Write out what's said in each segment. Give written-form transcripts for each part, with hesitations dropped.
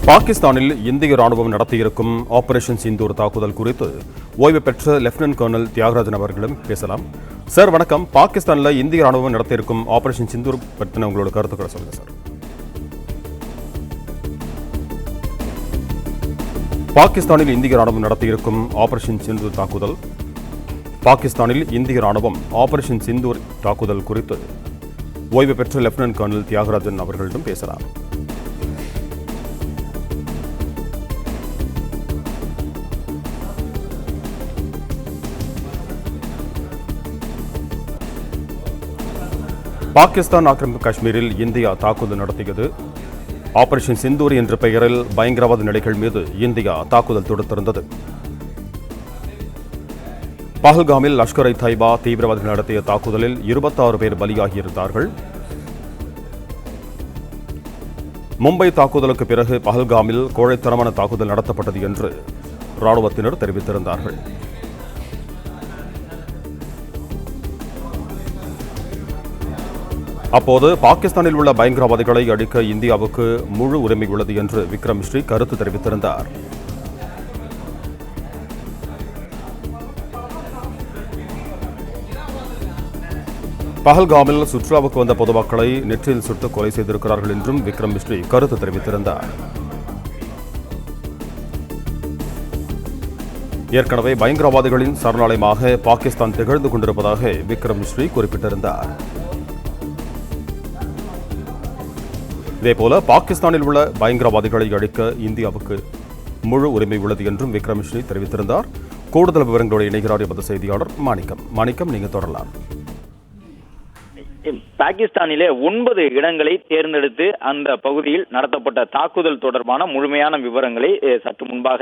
பாகிஸ்தானில் இந்திய ராணுவம் நடத்தியிருக்கும் ஆபரேஷன் சிந்தூர் தாக்குதல் குறித்து ஓய்வு பெற்ற லெப்டினன்ட் கர்னல் தியாகராஜன் அவர்களும் பேசலாம். சார் வணக்கம். பாகிஸ்தானில் இந்திய ராணுவம் நடத்தியிருக்கும் ஆபரேஷன் சிந்தூர் பற்றின உங்களோட கருத்துக்களை சொல்லுங்க சார். பாகிஸ்தானில் இந்திய ராணுவம் நடத்தியிருக்கும் ஆபரேஷன் சிந்தூர் தாக்குதல் ஆபரேஷன் சிந்தூர் தாக்குதல் குறித்து ஓய்வு பெற்ற லெப்டினன்ட் கர்னல் தியாகராஜன் அவர்களிடம் பேசலாம். பாகிஸ்தான் ஆக்கிரமிப்பு காஷ்மீரில் இந்தியா தாக்குதல் நடத்தியது. ஆபரேஷன் சிந்தூர் என்ற பெயரில் பயங்கரவாத நிலைகள் மீது இந்தியா தாக்குதல் தொடுத்திருந்தது. பஹல்காமில் லஷ்கர் இ தொய்பா தீவிரவாதிகள் நடத்திய தாக்குதலில் 26 பேர் பலியாகியிருந்தார்கள். மும்பை தாக்குதலுக்கு பிறகு பஹல்காமில் கோழைத்தனமான தாக்குதல் நடத்தப்பட்டது என்று ராணுவத்தினர் தெரிவித்திருந்தார்கள். அப்போது பாகிஸ்தானில் உள்ள பயங்கரவாதிகளை அழிக்க இந்தியாவுக்கு முழு உரிமை உள்ளது என்று விக்ரம் மிஸ்ரி கருத்து தெரிவித்திருந்தார். பஹல்காமில் சுற்றுலாவுக்கு வந்த பொதுமக்களை நெற்றியில் சுட்டு கொலை செய்திருக்கிறார்கள் என்றும் விக்ரம் மிஸ்ரி கருத்து தெரிவித்திருந்தார். ஏற்கனவே பயங்கரவாதிகளின் சரணாலயமாக பாகிஸ்தான் திகழ்ந்து கொண்டிருப்பதாக விக்ரம் மிஸ்ரி குறிப்பிட்டிருந்தார். இதேபோல பாகிஸ்தானில் உள்ள பயங்கரவாதிகளை அழிக்க இந்தியாவுக்கு முழு உரிமை உள்ளது என்றும் விக்ரம் மிஸ்ரி தெரிவித்திருந்தார். கூடுதல் விவரங்களோடு இணைகிறார் எமது செய்தியாளர் மாணிக்கம். நீங்க தொடரலாம். பாகிஸ்தானிலே 9 இடங்களை தேர்ந்தெடுத்து அந்த பகுதியில் நடத்தப்பட்ட தாக்குதல் தொடர்பான முழுமையான விவரங்களை சற்று முன்பாக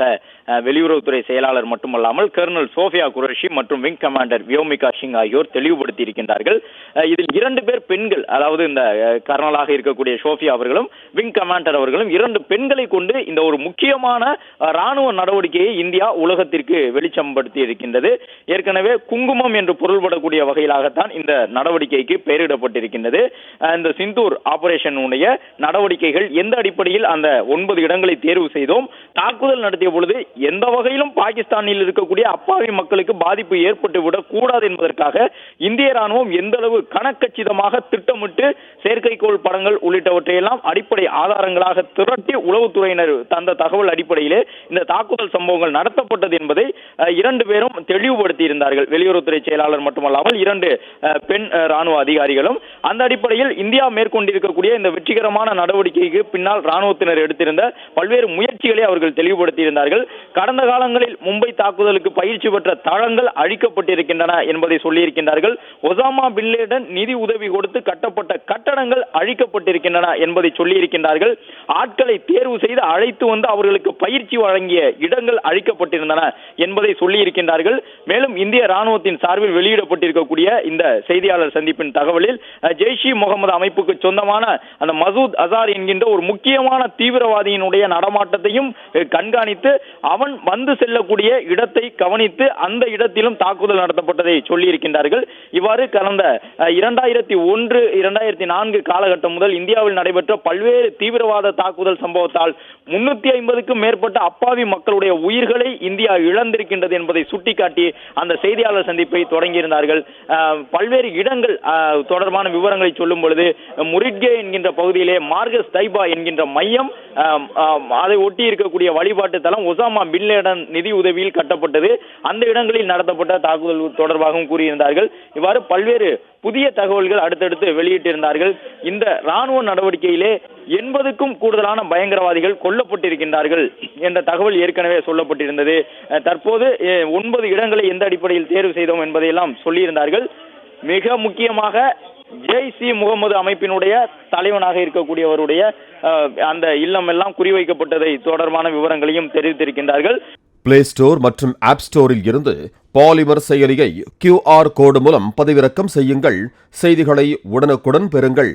வெளியுறவுத்துறை செயலாளர் மட்டுமல்லாமல் கர்னல் சோஃபியா குரேஷி மற்றும் விங் கமாண்டர் வியோமிகா சிங் ஆகியோர் தெளிவுபடுத்தி இருக்கின்றார்கள். இதில் 2 பேர் பெண்கள், அதாவது இந்த கர்னலாக இருக்கக்கூடிய சோஃபியா அவர்களும் விங் கமாண்டர் அவர்களும் 2 பெண்களை கொண்டு இந்த ஒரு முக்கியமான ராணுவ நடவடிக்கையை இந்தியா உலகத்திற்கு வெளிச்சம்படுத்தி இருக்கின்றது. ஏற்கனவே குங்குமம் என்று பொருள்படக்கூடிய வகையிலாகத்தான் இந்த நடவடிக்கைக்கு பெயரிடப்பட்டிருக்கிறது. இந்த சிந்தூர் ஆபரேஷன் நடவடிக்கைகள் எந்த அடிப்படையில் அந்த 9 இடங்களை தேர்வு செய்தோம், தாக்குதல் நடத்திய பொழுது எந்த வகையிலும் பாகிஸ்தானில் இருக்கக்கூடிய அப்பாவி மக்களுக்கு பாதிப்பு ஏற்பட்டுவிடக் கூடாது என்பதற்காக இந்திய ராணுவம் எந்த அளவு கணக்கச்சிதமாக திட்டமிட்டு செயற்கைக்கோள் படங்கள் உள்ளிட்டவற்றையெல்லாம் அடிப்படை ஆதாரங்களாக திரட்டி உளவுத்துறையினர் தந்த தகவல் அடிப்படையிலே இந்த தாக்குதல் சம்பவங்கள் நடத்தப்பட்டது என்பதை 2 பேரும் தெளிவுபடுத்தி இருந்தார்கள். வெளியுறவுத்துறை செயலாளர் மட்டுமல்லாமல் 2 பெண் ராணுவ அதிகாரிகளும் அந்த அடிப்படையில் இந்தியா மேற்கொண்டிருக்கக்கூடிய இந்த வெற்றிகரமான நடவடிக்கைக்கு பின்னால் ராணுவத்தினர் எடுத்திருந்த பல்வேறு முயற்சிகளை அவர்கள் தெளிவுபடுத்தி இருந்தார்கள். கடந்த காலங்களில் மும்பை தாக்குதலுக்கு பயிற்சி பெற்ற தளங்கள் அழிக்கப்பட்டிருக்கின்றன என்பதை சொல்லியிருக்கின்றார்கள். ஒசாமா பின் லேடன் நிதி உதவி கொடுத்து கட்டப்பட்ட கட்டடங்கள் அழிக்கப்பட்டிருக்கின்றன என்பதை சொல்லியிருக்கின்றார்கள். ஆட்களை தேர்வு செய்து அழைத்து வந்து அவர்களுக்கு பயிற்சி வழங்கிய இடங்கள் அழிக்கப்பட்டிருந்தன என்பதை சொல்லியிருக்கின்றார்கள். மேலும் இந்திய ராணுவத்தின் சார்பில் வெளியிடப்பட்டிருக்கக்கூடிய இந்த செய்தியாளர் சந்திப்பின் தகவலில் ஜெய்ஷ் இ முகமது அமைப்புக்கு சொந்தமான அந்த மசூத் அசார் என்கின்ற ஒரு முக்கியமான தீவிரவாதியினுடைய நடமாட்டத்தையும் கண்காணித்து அவன் வந்து செல்லக்கூடிய இடத்தை கவனித்து அந்த இடத்திலும் தாக்குதல் நடத்தப்பட்டதை சொல்லியிருக்கின்றார்கள். இவ்வாறு கடந்த 2001, 2004 காலகட்டம் முதல் இந்தியாவில் நடைபெற்ற பல்வேறு தீவிரவாத தாக்குதல் சம்பவத்தால் 350க்கும் மேற்பட்ட அப்பாவி மக்களுடைய உயிர்களை இந்தியா இழந்திருக்கின்றது என்பதை சுட்டிக்காட்டி அந்த செய்தியாளர் சந்திப்பை தொடங்கியிருந்தார்கள். பல்வேறு இடங்கள் தொடர்பான விவரங்களை சொல்லும் பொழுது முரிட்கே என்கின்ற பகுதியிலே மார்கஸ் தைபா என்கின்ற மையம், அதை ஒட்டி இருக்கக்கூடிய வழிபாட்டு தளம் ஒசாமா பின் லேடன் நிதி உதவியில் கட்டப்பட்டது. அந்த இடங்களில் நடத்தப்பட்ட தாக்குதல் தொடர்பாகவும் கூறியிருந்தார்கள். இவ்வாறு பல்வேறு புதிய தகவல்கள் அடுத்தடுத்து வெளியிட்டிருந்தார்கள். இந்த ராணுவ நடவடிக்கையிலே 80க்கும் கூடுதலான பயங்கரவாதிகள் கொல்லப்பட்டிருக்கின்றார்கள் என்ற தகவல் ஏற்கனவே சொல்லப்பட்டிருந்தது. தற்போது 9 இடங்களை எந்த அடிப்படையில் தேர்வு செய்தோம் என்பதையெல்லாம் சொல்லியிருந்தார்கள். மிக முக்கியமாக ஜெய்ஷ் இ முகமது அமைப்பினுடைய தலைவனாக இருக்கக்கூடியவருடைய அந்த இல்லம் எல்லாம் குறிவைக்கப்பட்டதை தொடர்பான விவரங்களையும் தெரிவித்திருக்கின்றார்கள். பிளே ஸ்டோர் மற்றும் ஆப் ஸ்டோரில் இருந்து பாலிமர் செயலியை QR கோடு மூலம் பதிவிறக்கம் செய்யுங்கள். செய்திகளை உடனுக்குடன் பெறுங்கள்.